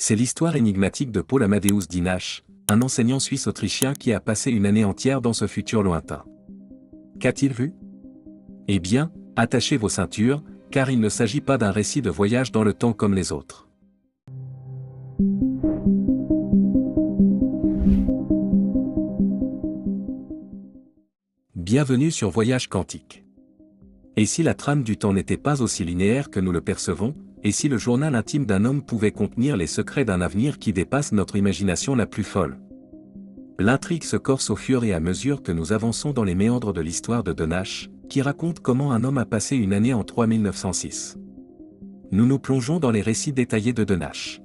C'est l'histoire énigmatique de Paul Amadeus Dinaš, un enseignant suisse-autrichien qui a passé une année entière dans ce futur lointain. Qu'a-t-il vu? Eh bien, attachez vos ceintures, car il ne s'agit pas d'un récit de voyage dans le temps comme les autres. Bienvenue sur Voyage Quantique. Et si la trame du temps n'était pas aussi linéaire que nous le percevons, et si le journal intime d'un homme pouvait contenir les secrets d'un avenir qui dépasse notre imagination la plus folle? L'intrigue se corse au fur et à mesure que nous avançons dans les méandres de l'histoire de Dinaš, qui raconte comment un homme a passé une année en 3906. Nous nous plongeons dans les récits détaillés de Dinaš.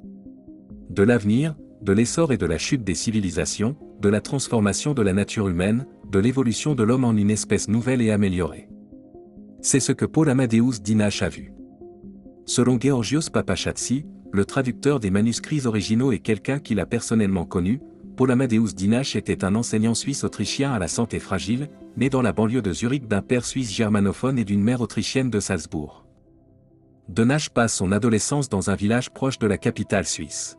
De l'avenir, de l'essor et de la chute des civilisations, de la transformation de la nature humaine, de l'évolution de l'homme en une espèce nouvelle et améliorée. C'est ce que Paul Amadeus Dinaš a vu. Selon Georgios Papachátsi, le traducteur des manuscrits originaux et quelqu'un qu'il a personnellement connu, Paul Amadeus Dinaš était un enseignant suisse-autrichien à la santé fragile, né dans la banlieue de Zurich d'un père suisse germanophone et d'une mère autrichienne de Salzbourg. Dinaš passe son adolescence dans un village proche de la capitale suisse.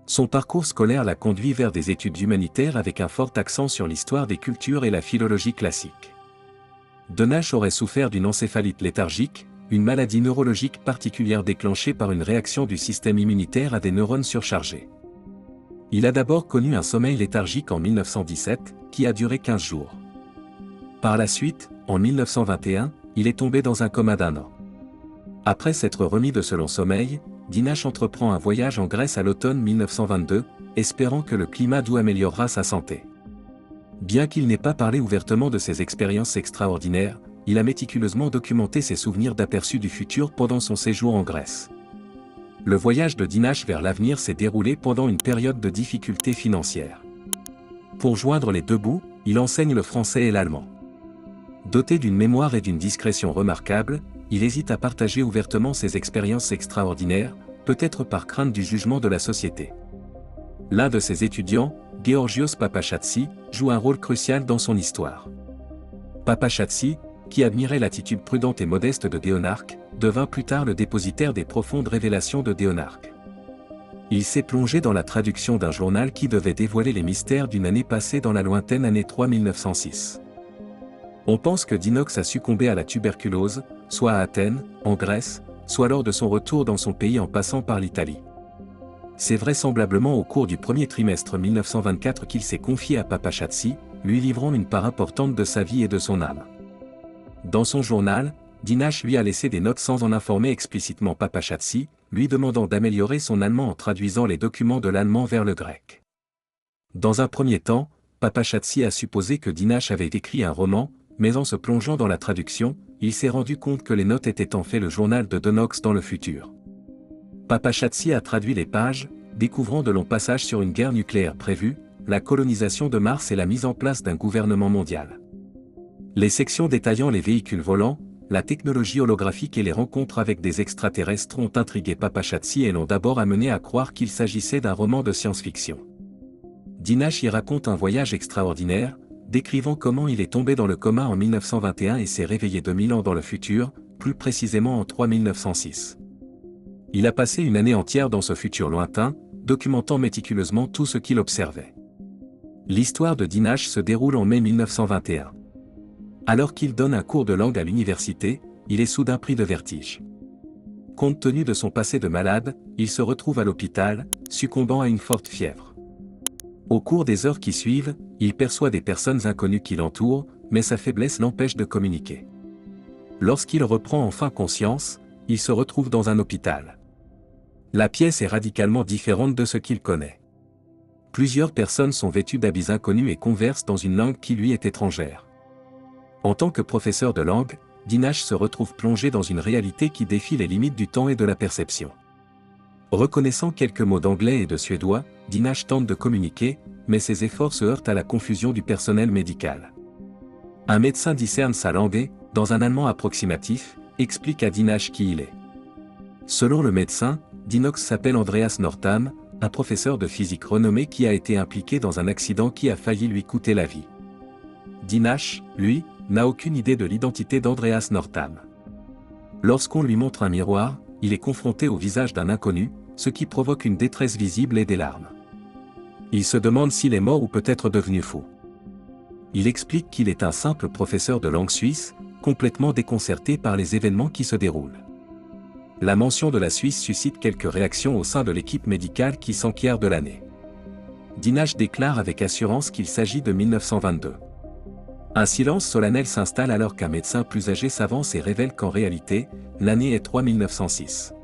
Son parcours scolaire l'a conduit vers des études humanitaires avec un fort accent sur l'histoire des cultures et la philologie classique. Dinaš aurait souffert d'une encéphalite léthargique, une maladie neurologique particulière déclenchée par une réaction du système immunitaire à des neurones surchargés. Il a d'abord connu un sommeil léthargique en 1917, qui a duré 15 jours. Par la suite, en 1921, il est tombé dans un coma d'1 an. Après s'être remis de ce long sommeil, Dinaš entreprend un voyage en Grèce à l'automne 1922, espérant que le climat doux améliorera sa santé. Bien qu'il n'ait pas parlé ouvertement de ses expériences extraordinaires, il a méticuleusement documenté ses souvenirs d'aperçus du futur pendant son séjour en Grèce. Le voyage de Dinaš vers l'avenir s'est déroulé pendant une période de difficultés financières. Pour joindre les deux bouts, il enseigne le français et l'allemand. Doté d'une mémoire et d'une discrétion remarquables, il hésite à partager ouvertement ses expériences extraordinaires, peut-être par crainte du jugement de la société. L'un de ses étudiants, Georgios Papachátsi, joue un rôle crucial dans son histoire. Papachátsi, qui admirait l'attitude prudente et modeste de Déonarque, devint plus tard le dépositaire des profondes révélations de Déonarque. Il s'est plongé dans la traduction d'un journal qui devait dévoiler les mystères d'une année passée dans la lointaine année 3906. On pense que Dinaš a succombé à la tuberculose, soit à Athènes, en Grèce, soit lors de son retour dans son pays en passant par l'Italie. C'est vraisemblablement au cours du premier trimestre 1924 qu'il s'est confié à Papachátsi, lui livrant une part importante de sa vie et de son âme. Dans son journal, Dinaš lui a laissé des notes sans en informer explicitement Papachátsi, lui demandant d'améliorer son allemand en traduisant les documents de l'allemand vers le grec. Dans un premier temps, Papachátsi a supposé que Dinaš avait écrit un roman, mais en se plongeant dans la traduction, il s'est rendu compte que les notes étaient en fait le journal de Dinaš dans le futur. Papachátsi a traduit les pages, découvrant de longs passages sur une guerre nucléaire prévue, la colonisation de Mars et la mise en place d'un gouvernement mondial. Les sections détaillant les véhicules volants, la technologie holographique et les rencontres avec des extraterrestres ont intrigué Papachátsi et l'ont d'abord amené à croire qu'il s'agissait d'un roman de science-fiction. Dinaš y raconte un voyage extraordinaire, décrivant comment il est tombé dans le coma en 1921 et s'est réveillé 2000 ans dans le futur, plus précisément en 3906. Il a passé une année entière dans ce futur lointain, documentant méticuleusement tout ce qu'il observait. L'histoire de Dinaš se déroule en mai 1921. Alors qu'il donne un cours de langue à l'université, il est soudain pris de vertige. Compte tenu de son passé de malade, il se retrouve à l'hôpital, succombant à une forte fièvre. Au cours des heures qui suivent, il perçoit des personnes inconnues qui l'entourent, mais sa faiblesse l'empêche de communiquer. Lorsqu'il reprend enfin conscience, il se retrouve dans un hôpital. La pièce est radicalement différente de ce qu'il connaît. Plusieurs personnes sont vêtues d'habits inconnus et conversent dans une langue qui lui est étrangère. En tant que professeur de langue, Dinaš se retrouve plongé dans une réalité qui défie les limites du temps et de la perception. Reconnaissant quelques mots d'anglais et de suédois, Dinaš tente de communiquer, mais ses efforts se heurtent à la confusion du personnel médical. Un médecin discerne sa langue et, dans un allemand approximatif, explique à Dinaš qui il est. Selon le médecin, Dinaš s'appelle Andreas Northam, un professeur de physique renommé qui a été impliqué dans un accident qui a failli lui coûter la vie. Dinaš, lui, n'a aucune idée de l'identité d'Andreas Northam. Lorsqu'on lui montre un miroir, il est confronté au visage d'un inconnu, ce qui provoque une détresse visible et des larmes. Il se demande s'il est mort ou peut-être devenu fou. Il explique qu'il est un simple professeur de langue suisse, complètement déconcerté par les événements qui se déroulent. La mention de la Suisse suscite quelques réactions au sein de l'équipe médicale qui s'enquiert de l'année. Dinash déclare avec assurance qu'il s'agit de 1922. Un silence solennel s'installe alors qu'un médecin plus âgé s'avance et révèle qu'en réalité, l'année est 3906.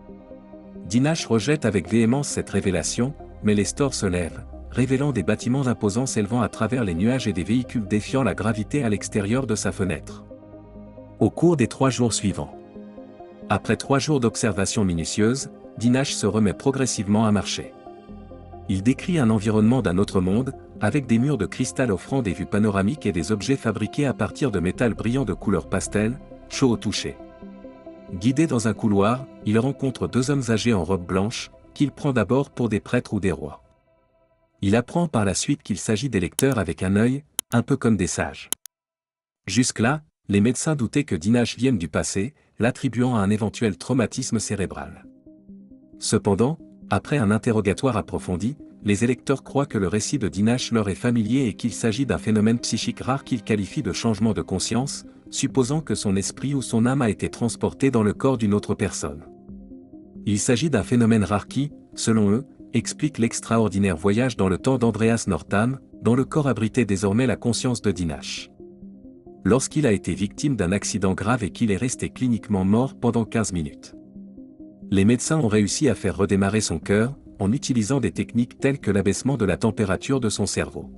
Dinash rejette avec véhémence cette révélation, mais les stores se lèvent, révélant des bâtiments imposants s'élevant à travers les nuages et des véhicules défiant la gravité à l'extérieur de sa fenêtre. Au cours des 3 jours suivants. Après 3 jours d'observation minutieuse, Dinash se remet progressivement à marcher. Il décrit un environnement d'un autre monde, avec des murs de cristal offrant des vues panoramiques et des objets fabriqués à partir de métal brillant de couleur pastel, chaud au toucher. Guidé dans un couloir, il rencontre 2 hommes âgés en robe blanche, qu'il prend d'abord pour des prêtres ou des rois. Il apprend par la suite qu'il s'agit des lecteurs avec un œil, un peu comme des sages. Jusque-là, les médecins doutaient que Dinash vienne du passé, l'attribuant à un éventuel traumatisme cérébral. Cependant, après un interrogatoire approfondi, les électeurs croient que le récit de Dinash leur est familier et qu'il s'agit d'un phénomène psychique rare qu'ils qualifient de changement de conscience, supposant que son esprit ou son âme a été transporté dans le corps d'une autre personne. Il s'agit d'un phénomène rare qui, selon eux, explique l'extraordinaire voyage dans le temps d'Andreas Northam, dont le corps abritait désormais la conscience de Dinash. Lorsqu'il a été victime d'un accident grave et qu'il est resté cliniquement mort pendant 15 minutes. Les médecins ont réussi à faire redémarrer son cœur, en utilisant des techniques telles que l'abaissement de la température de son cerveau.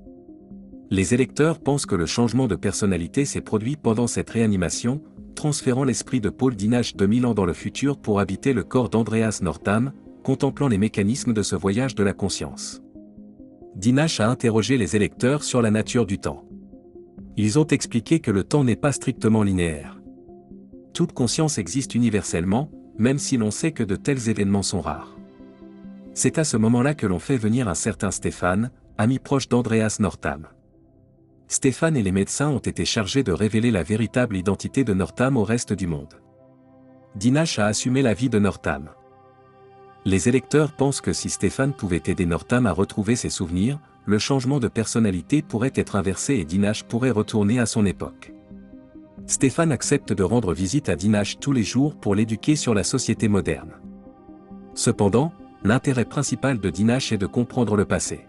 Les électeurs pensent que le changement de personnalité s'est produit pendant cette réanimation, transférant l'esprit de Paul Dinash 2000 ans dans le futur pour habiter le corps d'Andreas Northam, contemplant les mécanismes de ce voyage de la conscience. Dinash a interrogé les électeurs sur la nature du temps. Ils ont expliqué que le temps n'est pas strictement linéaire. Toute conscience existe universellement, même si l'on sait que de tels événements sont rares. C'est à ce moment-là que l'on fait venir un certain Stéphane, ami proche d'Andreas Northam. Stéphane et les médecins ont été chargés de révéler la véritable identité de Northam au reste du monde. Dinash a assumé la vie de Northam. Les électeurs pensent que si Stéphane pouvait aider Northam à retrouver ses souvenirs, le changement de personnalité pourrait être inversé et Dinash pourrait retourner à son époque. Stéphane accepte de rendre visite à Dinash tous les jours pour l'éduquer sur la société moderne. Cependant, l'intérêt principal de Dinash est de comprendre le passé.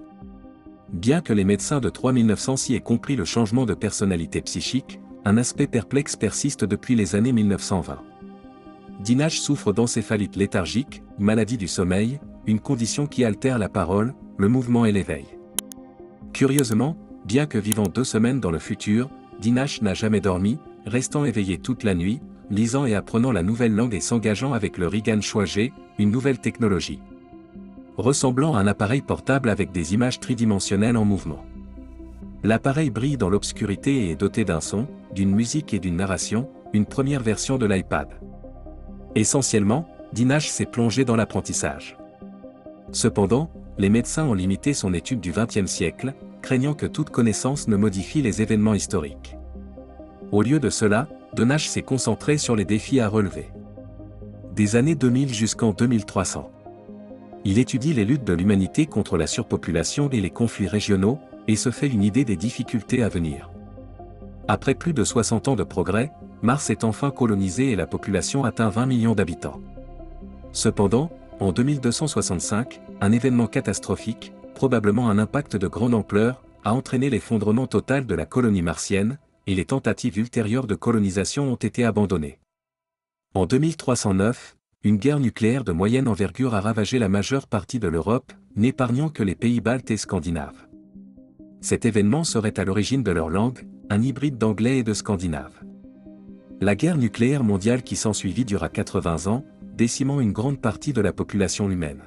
Bien que les médecins de 3906 aient compris le changement de personnalité psychique, un aspect perplexe persiste depuis les années 1920. Dinash souffre d'encéphalite léthargique, maladie du sommeil, une condition qui altère la parole, le mouvement et l'éveil. Curieusement, bien que vivant 2 semaines dans le futur, Dinash n'a jamais dormi, restant éveillé toute la nuit, lisant et apprenant la nouvelle langue et s'engageant avec le Rigan Choisé, une nouvelle technologie. Ressemblant à un appareil portable avec des images tridimensionnelles en mouvement. L'appareil brille dans l'obscurité et est doté d'un son, d'une musique et d'une narration, une première version de l'iPad. Essentiellement, Dinash s'est plongé dans l'apprentissage. Cependant, les médecins ont limité son étude du XXe siècle, craignant que toute connaissance ne modifie les événements historiques. Au lieu de cela, Dinash s'est concentré sur les défis à relever. Des années 2000 jusqu'en 2300. Il étudie les luttes de l'humanité contre la surpopulation et les conflits régionaux, et se fait une idée des difficultés à venir. Après plus de 60 ans de progrès, Mars est enfin colonisé et la population atteint 20 millions d'habitants. Cependant, en 2265, un événement catastrophique, probablement un impact de grande ampleur, a entraîné l'effondrement total de la colonie martienne, et les tentatives ultérieures de colonisation ont été abandonnées. En 2309, une guerre nucléaire de moyenne envergure a ravagé la majeure partie de l'Europe, n'épargnant que les pays baltes et scandinaves. Cet événement serait à l'origine de leur langue, un hybride d'anglais et de scandinave. La guerre nucléaire mondiale qui s'ensuivit dura 80 ans, décimant une grande partie de la population humaine.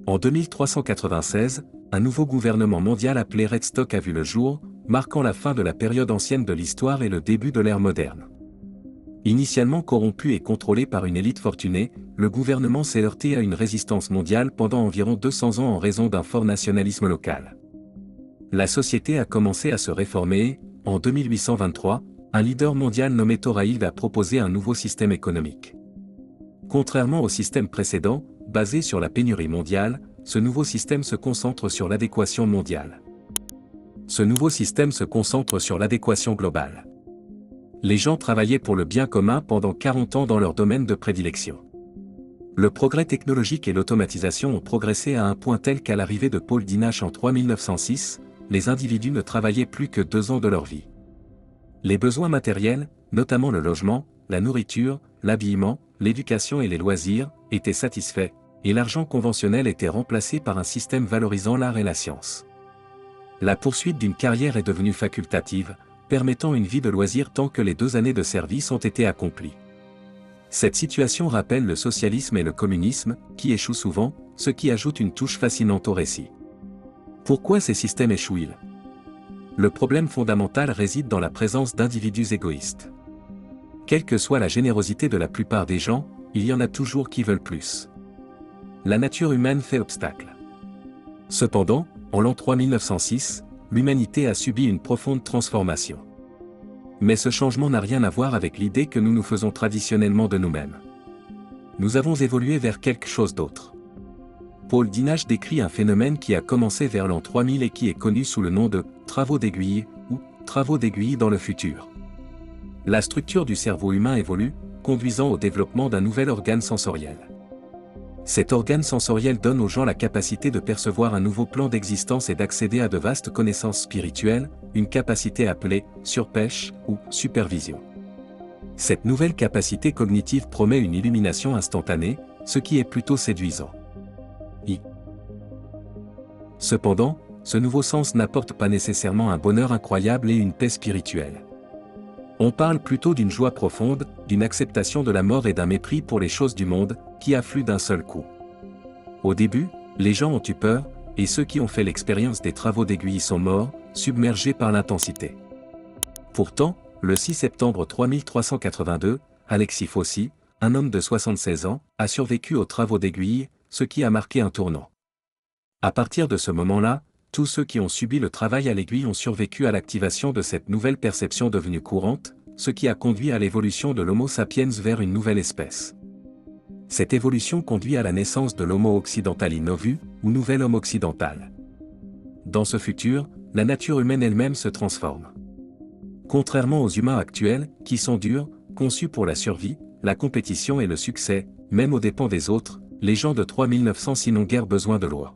En 2396, un nouveau gouvernement mondial appelé Red Stock a vu le jour, marquant la fin de la période ancienne de l'histoire et le début de l'ère moderne. Initialement corrompu et contrôlé par une élite fortunée, le gouvernement s'est heurté à une résistance mondiale pendant environ 200 ans en raison d'un fort nationalisme local. La société a commencé à se réformer et, en 2823, un leader mondial nommé Thoraild a proposé un nouveau système économique. Contrairement au système précédent, basé sur la pénurie mondiale, ce nouveau système se concentre sur l'adéquation mondiale. Ce nouveau système se concentre sur l'adéquation globale. Les gens travaillaient pour le bien commun pendant 40 ans dans leur domaine de prédilection. Le progrès technologique et l'automatisation ont progressé à un point tel qu'à l'arrivée de Paul Dinash en 3906, les individus ne travaillaient plus que 2 ans de leur vie. Les besoins matériels, notamment le logement, la nourriture, l'habillement, l'éducation et les loisirs, étaient satisfaits, et l'argent conventionnel était remplacé par un système valorisant l'art et la science. La poursuite d'une carrière est devenue facultative, permettant une vie de loisir tant que les 2 années de service ont été accomplies. Cette situation rappelle le socialisme et le communisme, qui échouent souvent, ce qui ajoute une touche fascinante au récit. Pourquoi ces systèmes échouent-ils ? Le problème fondamental réside dans la présence d'individus égoïstes. Quelle que soit la générosité de la plupart des gens, il y en a toujours qui veulent plus. La nature humaine fait obstacle. Cependant, en l'an 3906, l'humanité a subi une profonde transformation. Mais ce changement n'a rien à voir avec l'idée que nous nous faisons traditionnellement de nous-mêmes. Nous avons évolué vers quelque chose d'autre. Paul Dinash décrit un phénomène qui a commencé vers l'an 3000 et qui est connu sous le nom de « travaux d'aiguille » ou « travaux d'aiguille dans le futur ». La structure du cerveau humain évolue, conduisant au développement d'un nouvel organe sensoriel. Cet organe sensoriel donne aux gens la capacité de percevoir un nouveau plan d'existence et d'accéder à de vastes connaissances spirituelles, une capacité appelée surpêche ou supervision. Cette nouvelle capacité cognitive promet une illumination instantanée, ce qui est plutôt séduisant. Cependant, ce nouveau sens n'apporte pas nécessairement un bonheur incroyable et une paix spirituelle. On parle plutôt d'une joie profonde, d'une acceptation de la mort et d'un mépris pour les choses du monde, qui affluent d'un seul coup. Au début, les gens ont eu peur, et ceux qui ont fait l'expérience des travaux d'aiguille sont morts, submergés par l'intensité. Pourtant, le 6 septembre 3382, Alexis Fossi, un homme de 76 ans, a survécu aux travaux d'aiguille, ce qui a marqué un tournant. À partir de ce moment-là, tous ceux qui ont subi le travail à l'aiguille ont survécu à l'activation de cette nouvelle perception devenue courante, ce qui a conduit à l'évolution de l'Homo sapiens vers une nouvelle espèce. Cette évolution conduit à la naissance de l'Homo occidentali novu, ou nouvel homme occidental. Dans ce futur, la nature humaine elle-même se transforme. Contrairement aux humains actuels, qui sont durs, conçus pour la survie, la compétition et le succès, même aux dépens des autres, les gens de 3906 n'ont guère besoin de loi.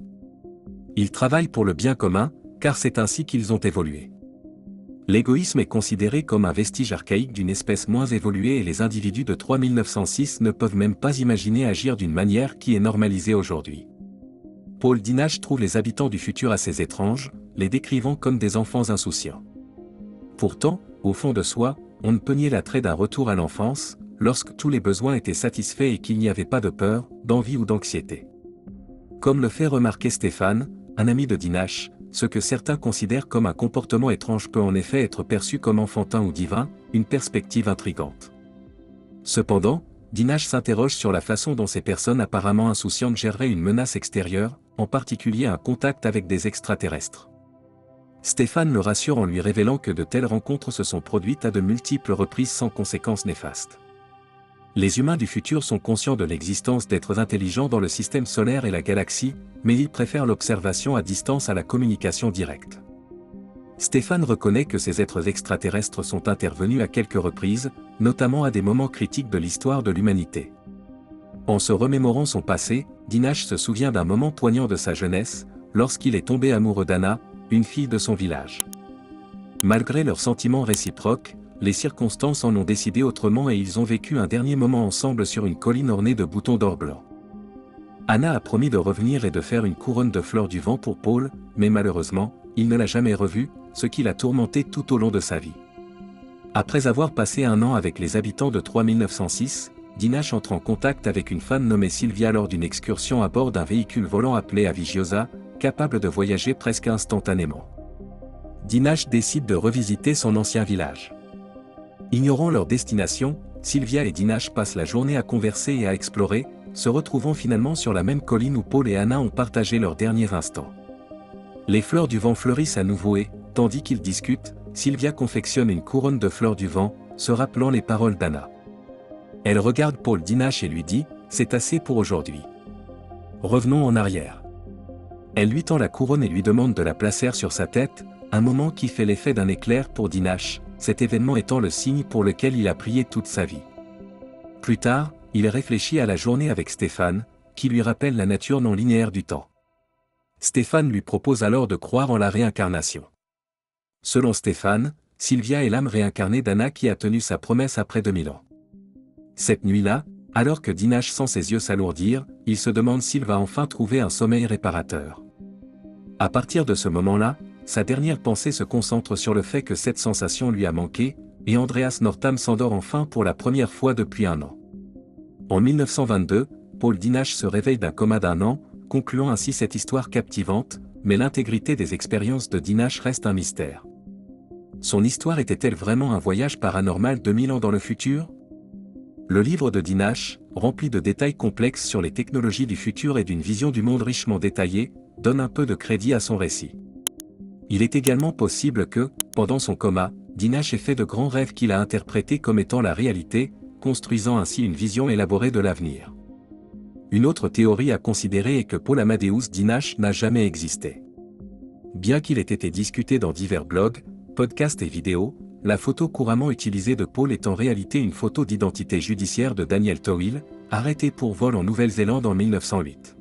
Ils travaillent pour le bien commun, car c'est ainsi qu'ils ont évolué. L'égoïsme est considéré comme un vestige archaïque d'une espèce moins évoluée et les individus de 3906 ne peuvent même pas imaginer agir d'une manière qui est normalisée aujourd'hui. Paul Dinash trouve les habitants du futur assez étranges, les décrivant comme des enfants insouciants. Pourtant, au fond de soi, on ne peut nier l'attrait d'un retour à l'enfance, lorsque tous les besoins étaient satisfaits et qu'il n'y avait pas de peur, d'envie ou d'anxiété. Comme le fait remarquer Stéphane, un ami de Dinash, ce que certains considèrent comme un comportement étrange peut en effet être perçu comme enfantin ou divin, une perspective intrigante. Cependant, Dinash s'interroge sur la façon dont ces personnes apparemment insouciantes géreraient une menace extérieure, en particulier un contact avec des extraterrestres. Stéphane le rassure en lui révélant que de telles rencontres se sont produites à de multiples reprises sans conséquences néfastes. Les humains du futur sont conscients de l'existence d'êtres intelligents dans le système solaire et la galaxie, mais ils préfèrent l'observation à distance à la communication directe. Stéphane reconnaît que ces êtres extraterrestres sont intervenus à quelques reprises, notamment à des moments critiques de l'histoire de l'humanité. En se remémorant son passé, Dinash se souvient d'un moment poignant de sa jeunesse, lorsqu'il est tombé amoureux d'Anna, une fille de son village. Malgré leurs sentiments réciproques, les circonstances en ont décidé autrement et ils ont vécu un dernier moment ensemble sur une colline ornée de boutons d'or blanc. Anna a promis de revenir et de faire une couronne de fleurs du vent pour Paul, mais malheureusement, il ne l'a jamais revue, ce qui l'a tourmenté tout au long de sa vie. Après avoir passé un an avec les habitants de 3906, Dinash entre en contact avec une femme nommée Sylvia lors d'une excursion à bord d'un véhicule volant appelé Avigiosa, capable de voyager presque instantanément. Dinash décide de revisiter son ancien village. Ignorant leur destination, Sylvia et Dinash passent la journée à converser et à explorer, se retrouvant finalement sur la même colline où Paul et Anna ont partagé leurs derniers instants. Les fleurs du vent fleurissent à nouveau et, tandis qu'ils discutent, Sylvia confectionne une couronne de fleurs du vent, se rappelant les paroles d'Anna. Elle regarde Paul Dinash et lui dit « C'est assez pour aujourd'hui. Revenons en arrière. Elle lui tend la couronne et lui demande de la placer sur sa tête, un moment qui fait l'effet d'un éclair pour Dinash, cet événement étant le signe pour lequel il a prié toute sa vie. Plus tard, il réfléchit à la journée avec Stéphane, qui lui rappelle la nature non linéaire du temps. Stéphane lui propose alors de croire en la réincarnation. Selon Stéphane, Sylvia est l'âme réincarnée d'Anna qui a tenu sa promesse après 2000 ans. Cette nuit-là, alors que Dinash sent ses yeux s'alourdir, il se demande s'il va enfin trouver un sommeil réparateur. À partir de ce moment-là, sa dernière pensée se concentre sur le fait que cette sensation lui a manqué, et Andreas Northam s'endort enfin pour la première fois depuis 1 an. En 1922, Paul Dinash se réveille d'un coma d'1 an, concluant ainsi cette histoire captivante, mais l'intégrité des expériences de Dinash reste un mystère. Son histoire était-elle vraiment un voyage paranormal de 1000 ans dans le futur? Le livre de Dinash, rempli de détails complexes sur les technologies du futur et d'une vision du monde richement détaillée, donne un peu de crédit à son récit. Il est également possible que, pendant son coma, Dinash ait fait de grands rêves qu'il a interprétés comme étant la réalité, construisant ainsi une vision élaborée de l'avenir. Une autre théorie à considérer est que Paul Amadeus Dinash n'a jamais existé. Bien qu'il ait été discuté dans divers blogs, podcasts et vidéos, la photo couramment utilisée de Paul est en réalité une photo d'identité judiciaire de Daniel Towil, arrêté pour vol en Nouvelle-Zélande en 1908.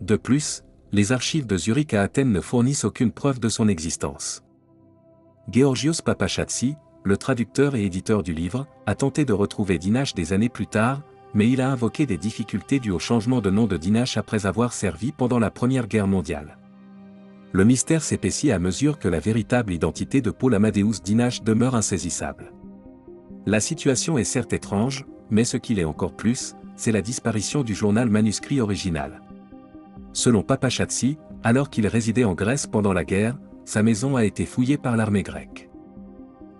De plus, les archives de Zurich à Athènes ne fournissent aucune preuve de son existence. Georgios Papachatsi, le traducteur et éditeur du livre, a tenté de retrouver Dinash des années plus tard, mais il a invoqué des difficultés dues au changement de nom de Dinash après avoir servi pendant la Première Guerre mondiale. Le mystère s'épaissit à mesure que la véritable identité de Paul Amadeus Dinash demeure insaisissable. La situation est certes étrange, mais ce qu'il est encore plus, c'est la disparition du journal manuscrit original. Selon Papachatsi, alors qu'il résidait en Grèce pendant la guerre, sa maison a été fouillée par l'armée grecque.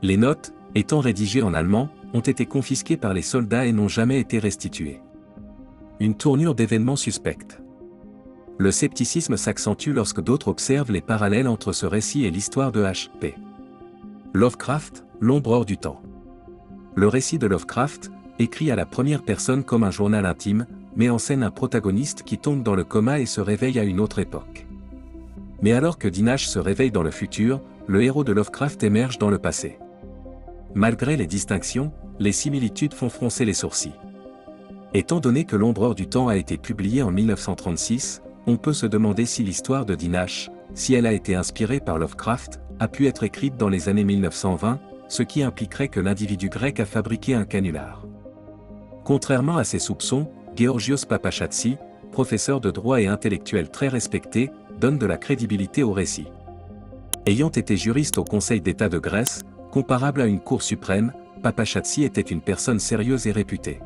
Les notes, étant rédigées en allemand, ont été confisquées par les soldats et n'ont jamais été restituées. Une tournure d'événements suspecte. Le scepticisme s'accentue lorsque d'autres observent les parallèles entre ce récit et l'histoire de H.P. Lovecraft, L'ombre hors du temps. Le récit de Lovecraft, écrit à la première personne comme un journal intime, met en scène un protagoniste qui tombe dans le coma et se réveille à une autre époque. Mais alors que Dinash se réveille dans le futur, le héros de Lovecraft émerge dans le passé. Malgré les distinctions, les similitudes font froncer les sourcils. Étant donné que L'ombre hors du temps a été publié en 1936, on peut se demander si l'histoire de Dinash, si elle a été inspirée par Lovecraft, a pu être écrite dans les années 1920, ce qui impliquerait que l'individu grec a fabriqué un canular. Contrairement à ses soupçons, Georgios Papachatsi, professeur de droit et intellectuel très respecté, donne de la crédibilité au récit. Ayant été juriste au Conseil d'État de Grèce, comparable à une cour suprême, Papachatsi était une personne sérieuse et réputée.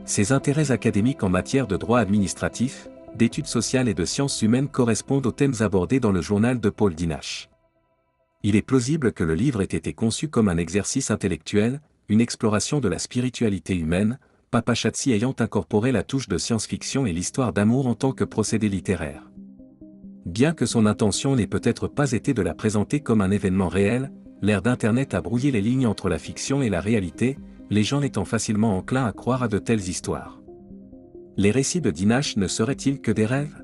Ses intérêts académiques en matière de droit administratif, d'études sociales et de sciences humaines correspondent aux thèmes abordés dans le journal de Paul Dinash. Il est plausible que le livre ait été conçu comme un exercice intellectuel, une exploration de la spiritualité humaine, Papachatsi ayant incorporé la touche de science-fiction et l'histoire d'amour en tant que procédé littéraire. Bien que son intention n'ait peut-être pas été de la présenter comme un événement réel, l'ère d'Internet a brouillé les lignes entre la fiction et la réalité, les gens étant facilement enclins à croire à de telles histoires. Les récits de Dinash ne seraient-ils que des rêves?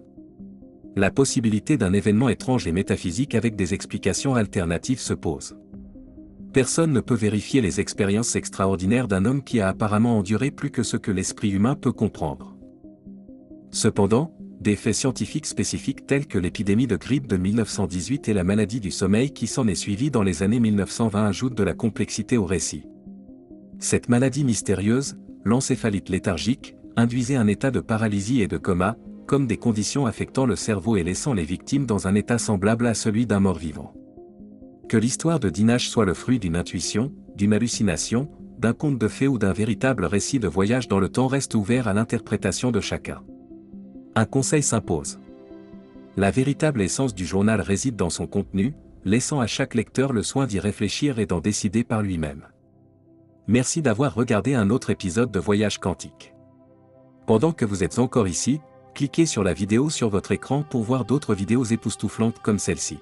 La possibilité d'un événement étrange et métaphysique avec des explications alternatives se pose. Personne ne peut vérifier les expériences extraordinaires d'un homme qui a apparemment enduré plus que ce que l'esprit humain peut comprendre. Cependant, des faits scientifiques spécifiques tels que l'épidémie de grippe de 1918 et la maladie du sommeil qui s'en est suivie dans les années 1920 ajoutent de la complexité au récit. Cette maladie mystérieuse, l'encéphalite léthargique, induisait un état de paralysie et de coma, comme des conditions affectant le cerveau et laissant les victimes dans un état semblable à celui d'un mort-vivant. Que l'histoire de Dinash soit le fruit d'une intuition, d'une hallucination, d'un conte de fées ou d'un véritable récit de voyage dans le temps reste ouvert à l'interprétation de chacun. Un conseil s'impose. La véritable essence du journal réside dans son contenu, laissant à chaque lecteur le soin d'y réfléchir et d'en décider par lui-même. Merci d'avoir regardé un autre épisode de Voyage Quantique. Pendant que vous êtes encore ici, cliquez sur la vidéo sur votre écran pour voir d'autres vidéos époustouflantes comme celle-ci.